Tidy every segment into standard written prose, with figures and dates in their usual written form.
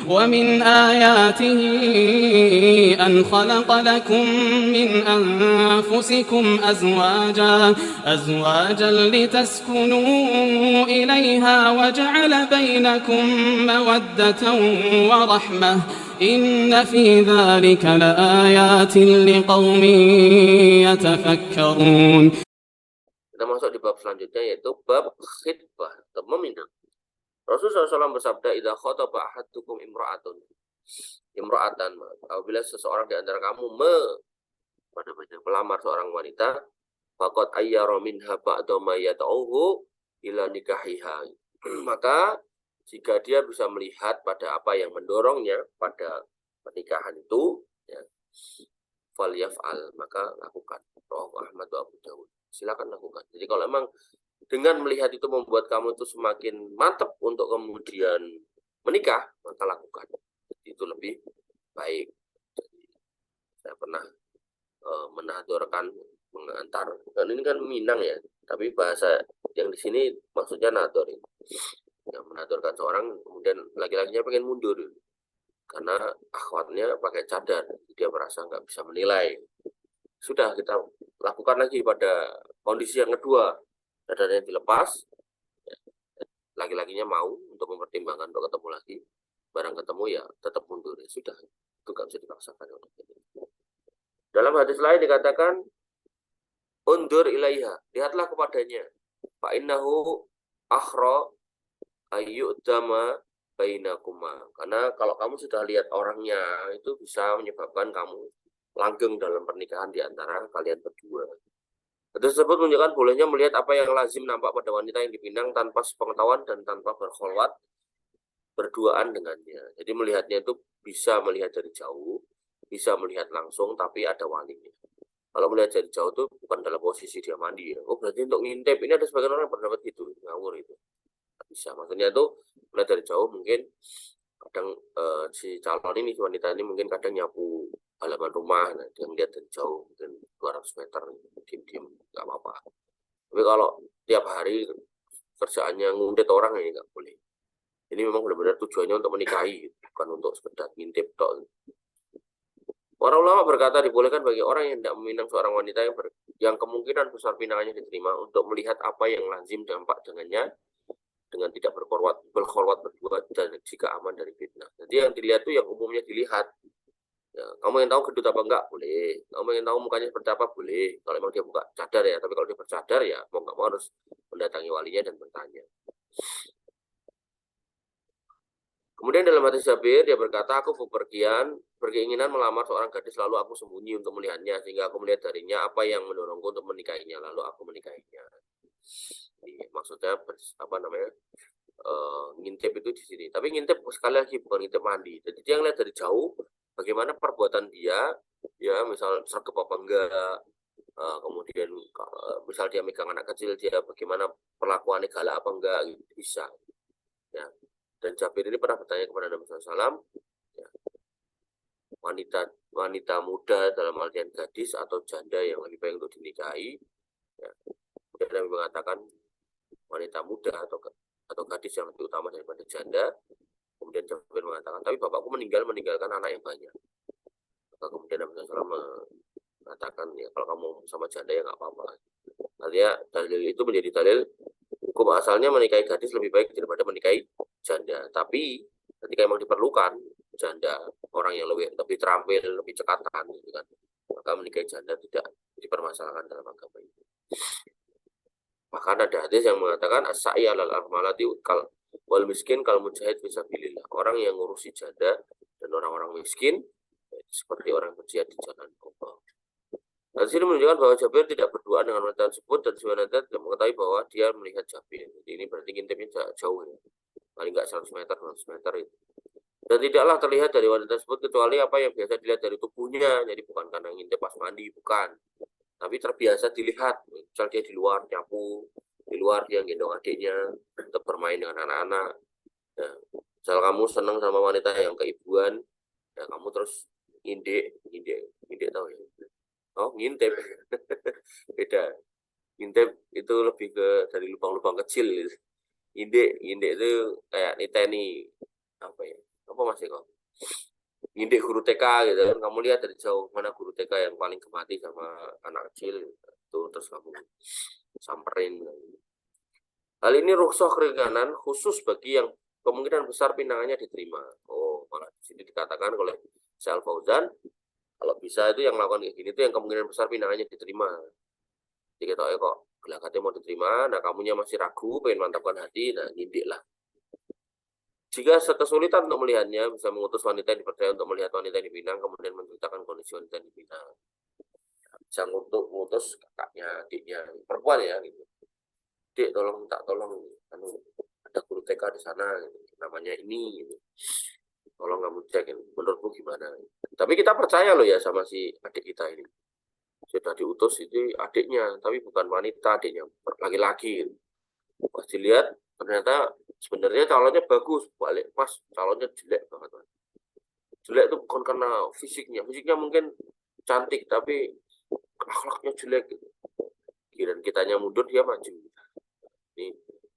ومن آياته أن خلق لكم من أنفسكم أزواجا لتسكنوا إليها وجعل بينكم مودة ورحمة إن في ذلك لآيات لقوم يتفكرون. Kita masuk di bab selanjutnya, yaitu bab khitbah atau meminang. Rasulullah SAW bersabda, idza khataba ahadukum imra'atan, apabila seseorang di antara kamu melamar seorang wanita, faqad ayyara minha ba'da ma yad'uhu ila nikahiha. Maka jika dia bisa melihat pada apa yang mendorongnya pada pernikahan itu, ya, falyaf'al, maka lakukan. Rawahu Ahmad wa Abu Dawud. Silakan lakukan. Jadi kalau memang dengan melihat itu membuat kamu itu semakin mantap untuk kemudian menikah, maka lakukan. Itu lebih baik. Jadi, saya pernah menadorkan, mengantar. Dan ini kan Minang ya, tapi bahasa yang di sini maksudnya nador. Ya, menadorkan seorang, kemudian laki-lakinya pengen mundur karena akhwatnya pakai cadar, dia merasa nggak bisa menilai. Sudah, kita lakukan lagi pada kondisi yang kedua, cadarnya dilepas, laki-lakinya mau untuk mempertimbangkan untuk ketemu lagi, barang ketemu ya tetap mundur, ya sudah, itu nggak bisa dipaksakan. Dalam hadis lain dikatakan, undur ilaiha, lihatlah kepadanya, fa innahu akhra ayyudama bainakuma, karena kalau kamu sudah lihat orangnya, itu bisa menyebabkan kamu langgeng dalam pernikahan di antara kalian berdua. Hadis tersebut menunjukkan bolehnya melihat apa yang lazim nampak pada wanita yang dipinang tanpa sepengetahuan dan tanpa berkholwat berduaan dengannya. Jadi melihatnya itu bisa melihat dari jauh, bisa melihat langsung, tapi ada walinya. Kalau melihat dari jauh itu bukan dalam posisi dia mandi ya. Oh berarti untuk ngintip, ini ada sebagian orang yang berpendapat gitu, ngawur itu. Bisa, maksudnya itu melihat dari jauh mungkin kadang si calon ini, si wanita ini mungkin kadang nyapu halaman rumah, nah, dia melihat dari jauh mungkin 200 meter, diam-diam, nggak apa-apa. Tapi kalau tiap hari kerjaannya ngundet orang, ini nggak boleh. Ini memang benar-benar tujuannya untuk menikahi, bukan untuk sekedar ngintip tok. Para ulama berkata dibolehkan bagi orang yang tidak meminang seorang wanita yang kemungkinan besar pinangannya diterima untuk melihat apa yang lazim dampak dengannya, dengan tidak berkholwat berdua, dan jika aman dari fitnah. Jadi yang dilihat itu yang umumnya dilihat. Ya, kamu yang tahu gendut apa enggak boleh, kamu yang tahu mukanya seperti apa boleh, kalau memang dia buka cadar ya. Tapi kalau dia bercadar ya mau nggak mau harus mendatangi walinya dan bertanya. Kemudian dalam hadis Jabir dia berkata, aku berkeinginan melamar seorang gadis, lalu aku sembunyi untuk melihatnya, sehingga aku melihat darinya apa yang mendorongku untuk menikahinya, lalu aku menikahinya. Jadi, maksudnya ngintip itu di sini. Tapi ngintip sekali lagi bukan ngintip mandi. Jadi dia ngeliat dari jauh bagaimana perbuatan dia, ya misal sergap apa enggak, kemudian misal dia megang anak kecil, dia bagaimana perlakuannya galak apa enggak, gitu, bisa. Ya. Dan Jabir ini pernah bertanya kepada Nabi SAW, ya, wanita muda dalam artian gadis atau janda yang lebih baik untuk dinikahi. Ya. Kemudian Nabi mengatakan wanita muda atau gadis yang lebih utama daripada janda. Kemudian Jabir mengatakan, tapi bapakku meninggalkan anak yang banyak. Maka kemudian Nabi SAW mengatakan, ya kalau kamu sama janda ya nggak apa-apa. Artinya dalil itu menjadi dalil hukum asalnya menikahi gadis lebih baik daripada menikahi janda. Tapi ketika memang diperlukan janda, orang yang lebih terampil, lebih cekatan, gitu kan, maka menikahi janda tidak dipermasalahkan dalam agama ini. Bahkan ada hadis yang mengatakan as-sa'i 'alal armalati wal miskin kal mujahid fisabilillah. Orang yang ngurusi janda dan orang-orang miskin seperti orang berjihad di jalan Allah. Dan sini menunjukkan bahwa Jabir tidak berduaan dengan wanita tersebut, dan si wanita tidak mengetahui bahwa dia melihat Jabir. Jadi ini berarti ngintipnya jauh ya. Paling nggak 100 meter, 200 meter itu. Dan tidaklah terlihat dari wanita tersebut kecuali apa yang biasa dilihat dari tubuhnya. Jadi bukan karena ngintip pas mandi, bukan. Tapi terbiasa dilihat. Misal dia di luar nyapu, di luar dia gendong adiknya untuk bermain dengan anak-anak. Ya. Misal kamu senang sama wanita yang keibuan, ya kamu terus ngintip tahu ya. Oh, ngintip. Beda. Ngintip itu lebih ke dari lubang-lubang kecil gitu. Ngintip itu kayak niteni apa ya? Apa Mas Eko? Ngindik guru TK gitu kan, kamu lihat dari jauh mana guru TK yang paling gemati sama anak kecil itu, terus kamu samperin. Hal ini rukhsah keringanan khusus bagi yang kemungkinan besar pinangannya diterima. Oh, malah di sini dikatakan oleh Syekh Fauzan, kalau bisa itu yang melakukan kayak gini itu yang kemungkinan besar pinangannya diterima. Jadi kok gelakatnya mau diterima, nah kamunya masih ragu, pengen mantapkan hati, nah ngindik lah. Jika kesulitan untuk melihatnya, bisa mengutus wanita yang dipercaya untuk melihat wanita yang dipinang, kemudian menceritakan kondisi wanita yang dipinang. Bisa mengutus kakaknya, adiknya, perempuan ya, gitu. Dik, tolong, tak tolong, ada guru TK di sana, gitu. Namanya ini, gitu. Tolong kamu cek, gitu. Menurutmu gimana? Tapi kita percaya loh ya sama si adik kita ini. Sudah diutus itu adiknya, tapi bukan wanita, adiknya laki-laki. Gitu. Pas dilihat, ternyata sebenarnya calonnya bagus, balik pas calonnya jelek banget. Jelek itu bukan karena fisiknya mungkin cantik tapi akhlaknya jelek gitu. Dan kitanya mundur dia maju. Ini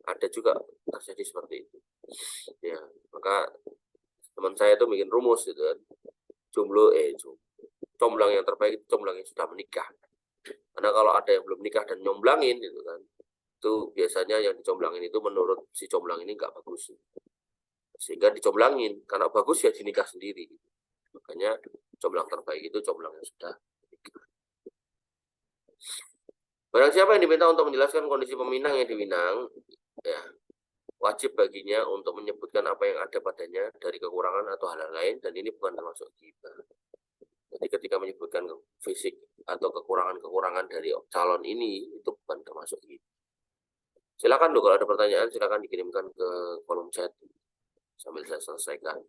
ada juga terjadi seperti itu. Ya, maka teman saya itu bikin rumus gitu kan. Comblang yang terbaik itu comblang yang sudah menikah. Karena kalau ada yang belum nikah dan nyomblangin gitu kan, itu biasanya yang dicomblangin itu menurut si comblang ini nggak bagus, sehingga dicomblangin. Karena bagus ya dinikah sendiri, makanya comblang terbaik itu comblang yang sudah menikah. Barang siapa yang diminta untuk menjelaskan kondisi peminang yang diminang, ya wajib baginya untuk menyebutkan apa yang ada padanya dari kekurangan atau hal lain, dan ini bukan termasuk ghibah. Jadi ketika menyebutkan fisik atau kekurangan-kekurangan dari calon ini, itu bukan termasuk ghibah. Silakan loh, kalau ada pertanyaan silakan dikirimkan ke kolom chat sambil saya selesaikan.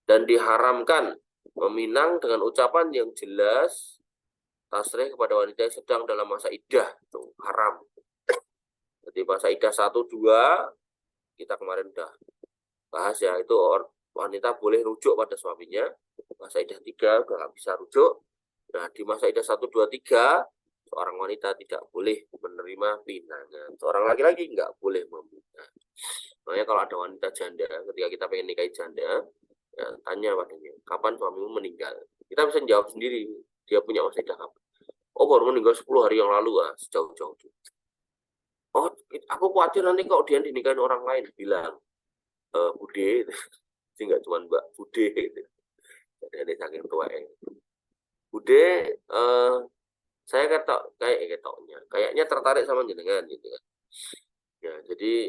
Dan diharamkan meminang dengan ucapan yang jelas tasrih kepada wanita yang sedang dalam masa iddah, itu haram. Jadi masa iddah 1-2 kita kemarin udah bahas ya, itu wanita boleh rujuk pada suaminya. Masa iddah 3 udah nggak bisa rujuk. Nah, di masa iddah 1-2-3 seorang wanita tidak boleh menerima pinangan. Seorang laki-laki nggak boleh meminang. Makanya kalau ada wanita janda, ketika kita pengen nikahi janda, ya, tanya padanya, kapan suamimu meninggal? Kita bisa jawab sendiri, dia punya masa iddah kapan? Oh, baru meninggal 10 hari yang lalu, sejauh-jauh. Oh, aku khawatir nanti kalau dia dinikahin orang lain, bilang, Bude, sih nggak cuma Mbak Bude, gitu. Jadi ada saking tua ya. Bude, saya kayaknya tertarik sama jenengan gitu kan. Ya, jadi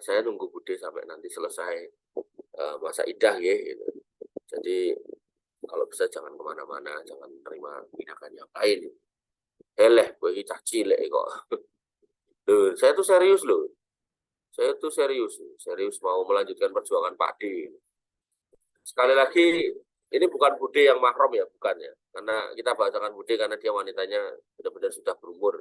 saya nunggu Bude sampai nanti selesai masa iddah ya gitu. Jadi kalau bisa jangan kemana-mana, jangan terima tindakan yang lain. Gue cah cilik kok. Loh, saya tuh serius loh. Saya tuh serius mau melanjutkan perjuangan Pak D. Sekali lagi, ini bukan Bude yang mahram ya, bukan ya. Karena kita bahasakan Bude karena dia wanitanya benar-benar sudah berumur.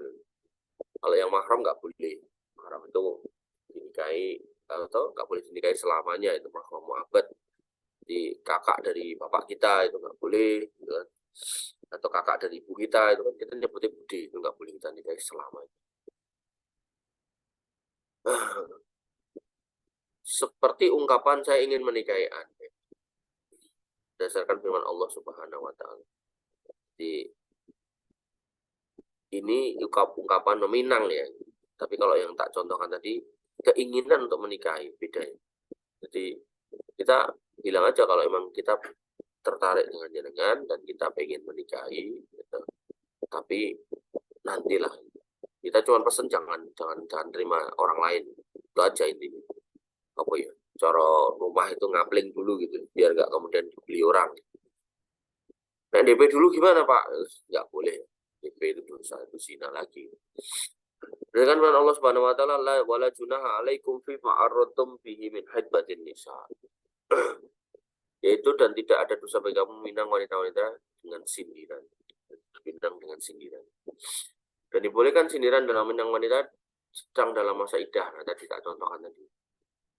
Kalau yang mahram nggak boleh. Mahram itu dinikahi atau nggak boleh dinikahi selamanya, itu mahram mu'abbad. Di kakak dari bapak kita itu nggak boleh, gitu kan. Atau kakak dari ibu kita itu kan kita nyebutnya Bude, itu nggak boleh kita nikahi selamanya. Seperti ungkapan saya ingin menikahi Anda, berdasarkan firman Allah Subhanahu wa taala. Jadi ini ungkapan nominal ya. Tapi kalau yang tak contohkan tadi, keinginan untuk menikahi, beda ya. Jadi kita bilang aja kalau emang kita tertarik dengan jenengan dan kita pengen menikahi, gitu. Tapi nantilah. Kita cuma pesen jangan terima orang lain. Itu aja intinya. Apa ya? Cara rumah itu ngapling dulu gitu, biar nggak kemudian dibeli orang. Nah, DP dulu gimana Pak? Nggak boleh. DP itu dosa, itu zina lagi. Dengan firman Allah Subhanahu wa taala, la wala junaha alaikum fi ma'arratum bihi min hidbatin nisa. Yaitu dan tidak ada dosa bagi kamu meminang wanita-wanita dengan sindiran. Minang dengan sindiran. Dan dibolehkan sindiran dalam minang wanita sedang dalam masa iddah. Nah, tadi tak contohkan tadi.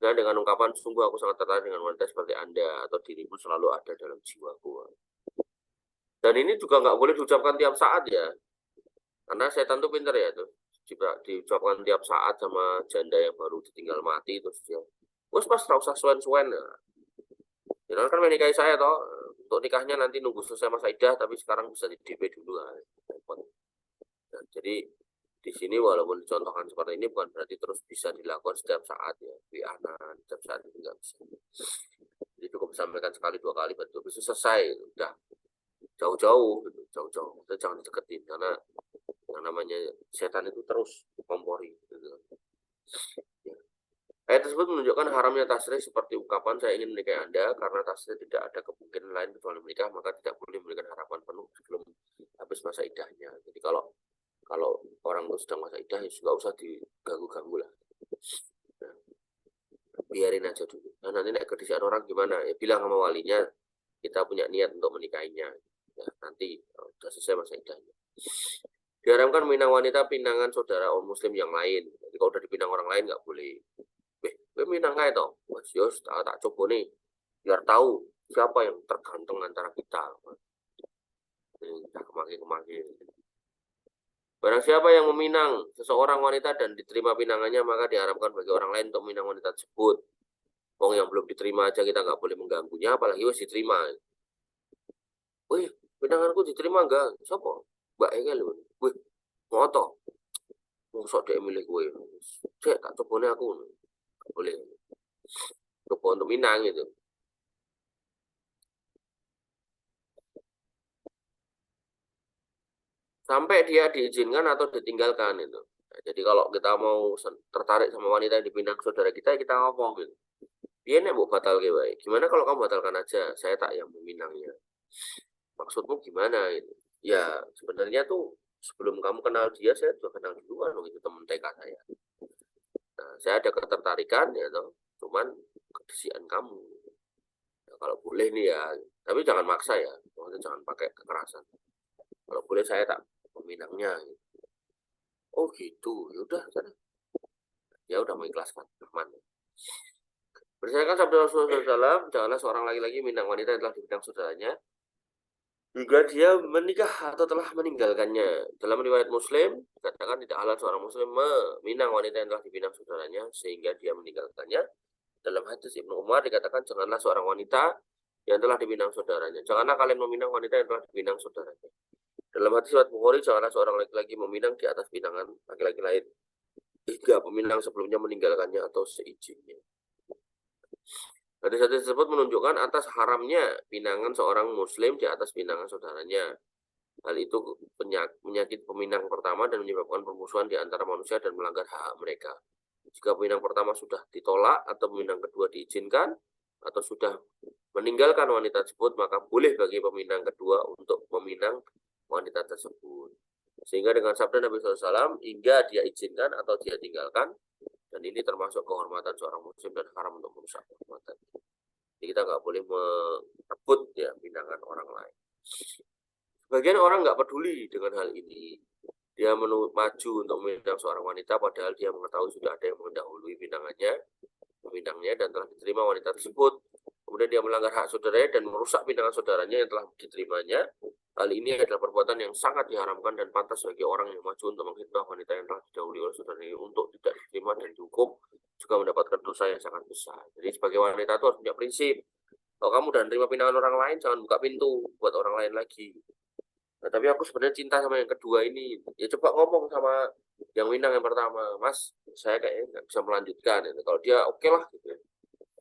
Dan dengan ungkapan, sungguh aku sangat tertarik dengan wanita seperti Anda, atau dirimu selalu ada dalam jiwaku. Dan ini juga nggak boleh diucapkan tiap saat ya. Karena setan tuh pintar ya tuh. Jika diucapkan tiap saat sama janda yang baru ditinggal mati, terus dia, wes pas tak usah suen-suen. Jangan kan menikahi saya toh, untuk nikahnya nanti nunggu selesai masa iddah, tapi sekarang bisa di DP dulu. Nah, jadi di sini walaupun dicontohkan seperti ini bukan berarti terus bisa dilakukan setiap saat ya, anak setiap saat itu nggak bisa. Jadi cukup sampaikan sekali 2 kali betul bisa selesai, udah jauh-jauh, gitu. Jauh-jauh, kita jangan deketin karena yang namanya setan itu terus kompori. Gitu. Ya. Ayat tersebut menunjukkan haramnya tasrih seperti ungkapan saya ingin menikahi Anda karena tasrih tidak ada kemungkinan lain kecuali menikah, maka tidak boleh memberikan harapan penuh sebelum habis masa iddahnya. Jadi kalau orang itu sedang masa iddah, ya nggak usah diganggu-ganggu lah. Nah, biarin aja dulu. Nah, nanti nek kedisian orang gimana? Ya bilang sama walinya, kita punya niat untuk menikahinya. Ya, nanti sudah selesai masa iddahnya. Diharamkan meminang wanita pinangan saudara orang muslim yang lain. Jadi kalau udah dipinang orang lain nggak boleh. Gue minang kayak toh, Mas Yos, tak coba nih, biar tahu siapa yang tergantung antara kita. Kita kemaki-kemaki. Barang siapa yang meminang seseorang wanita dan diterima pinangannya, maka diharapkan bagi orang lain untuk meminang wanita tersebut. Wong yang belum diterima aja kita nggak boleh mengganggunya, apalagi wis diterima. Wih, pinanganku diterima enggak? Siapa? Mbak Engel lho. Wih, moto. Mosok dia milih gue. Cek tak cobone aku. Nggak boleh. Coba untuk minang gitu. Sampai dia diizinkan atau ditinggalkan itu. Nah, jadi kalau kita mau tertarik sama wanita yang dipinang saudara kita ngomong gitu. Dia nek mau batal wae. Gimana kalau kamu batalkan aja? Saya tak yang meminangnya. Maksudmu gimana itu? Ya, sebenarnya tuh sebelum kamu kenal dia, saya sudah kenal duluan itu teman TK saya. Nah, saya ada ketertarikan ya toh. Cuman kedesian kamu. Nah, kalau boleh nih ya, tapi jangan maksa ya. Maksudnya jangan pakai kekerasan. Kalau boleh saya tak meminangnya. Oh gitu, yaudah sana. Ya udah mengikhlaskan, aman. Berdasarkan sabda Rasulullah SAW, janganlah seorang laki-laki minang wanita yang telah dipinang saudaranya hingga dia menikah atau telah meninggalkannya. Dalam riwayat Muslim, dikatakan tidak halal seorang Muslim meminang wanita yang telah dipinang saudaranya sehingga dia meninggalkannya. Dalam hadis Ibnu Umar dikatakan janganlah seorang wanita yang telah dipinang saudaranya. Janganlah kalian meminang wanita yang telah dipinang saudaranya. Dalam hadis riwayat Bukhari, janganlah seorang laki-laki meminang di atas pinangan laki-laki lain hingga peminang sebelumnya meninggalkannya atau seizinnya. Hadis-hadis tersebut menunjukkan atas haramnya pinangan seorang muslim di atas pinangan saudaranya. Hal itu menyakiti peminang pertama dan menyebabkan permusuhan di antara manusia dan melanggar hak mereka. Jika peminang pertama sudah ditolak atau peminang kedua diizinkan atau sudah meninggalkan wanita tersebut, maka boleh bagi peminang kedua untuk meminang wanita tersebut. Sehingga dengan sabda Nabi SAW, hingga dia izinkan atau dia tinggalkan, dan ini termasuk kehormatan seorang muslim dan haram untuk merusak kehormatan. Jadi kita nggak boleh merebut ya pinangan orang lain. Sebagian orang nggak peduli dengan hal ini. Dia maju untuk meminang seorang wanita padahal dia mengetahui sudah ada yang mendahului meminangnya dan telah diterima wanita tersebut. Kemudian dia melanggar hak saudaranya dan merusak pinangan saudaranya yang telah diterimanya. Hal ini adalah perbuatan yang sangat diharamkan dan pantas bagi orang yang maju untuk menghitbah wanita yang telah didahului oleh saudaranya untuk tidak diterima dan dihukum, juga mendapatkan dosa yang sangat besar. Jadi sebagai wanita itu harus punya prinsip. Kalau kamu udah menerima pinangan orang lain, jangan buka pintu buat orang lain lagi. Nah, tapi aku sebenarnya cinta sama yang kedua ini. Ya coba ngomong sama yang minang yang pertama, Mas, saya kayaknya nggak bisa melanjutkan. Kalau dia oke lah, gitu ya.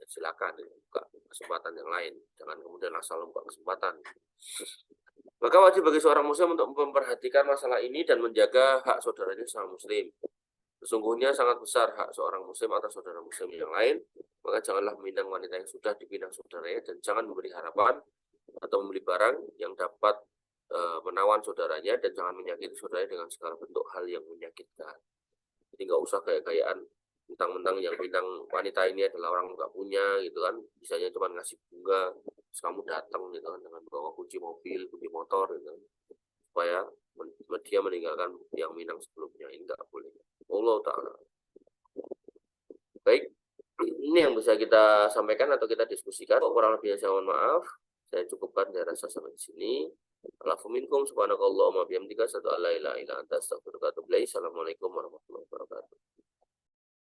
Silakan buka kesempatan yang lain. Jangan kemudian asal membuka kesempatan. Maka wajib bagi seorang muslim untuk memperhatikan masalah ini dan menjaga hak saudaranya sama muslim. Sesungguhnya sangat besar hak seorang muslim atas saudara muslim yang lain, maka janganlah meminang wanita yang sudah dipinang saudaranya dan jangan memberi harapan atau membeli barang yang dapat menawan saudaranya dan jangan menyakiti saudaranya dengan segala bentuk hal yang menyakitkan. Jadi nggak usah kayak-kayaan mentang-mentang yang pinang wanita ini adalah orang nggak punya gitu kan, bisanya cuma ngasih bunga, terus kamu datang gitu kan dengan bawa kunci mobil, kunci motor gitu kan, supaya dia meninggalkan yang minang sebelumnya. Ini nggak boleh. Allah Ta'ala. Baik, ini yang bisa kita sampaikan atau kita diskusikan. Kurang lebihnya saya mohon maaf. Saya cukupkan, saya rasa sampai di sini. Alhamdulillah, subhanakallahumma bihamdika, asyhadu an la ilaha illa anta, astaghfiruka wa atubu ilaik. Assalamualaikum warahmatullahi wabarakatuh.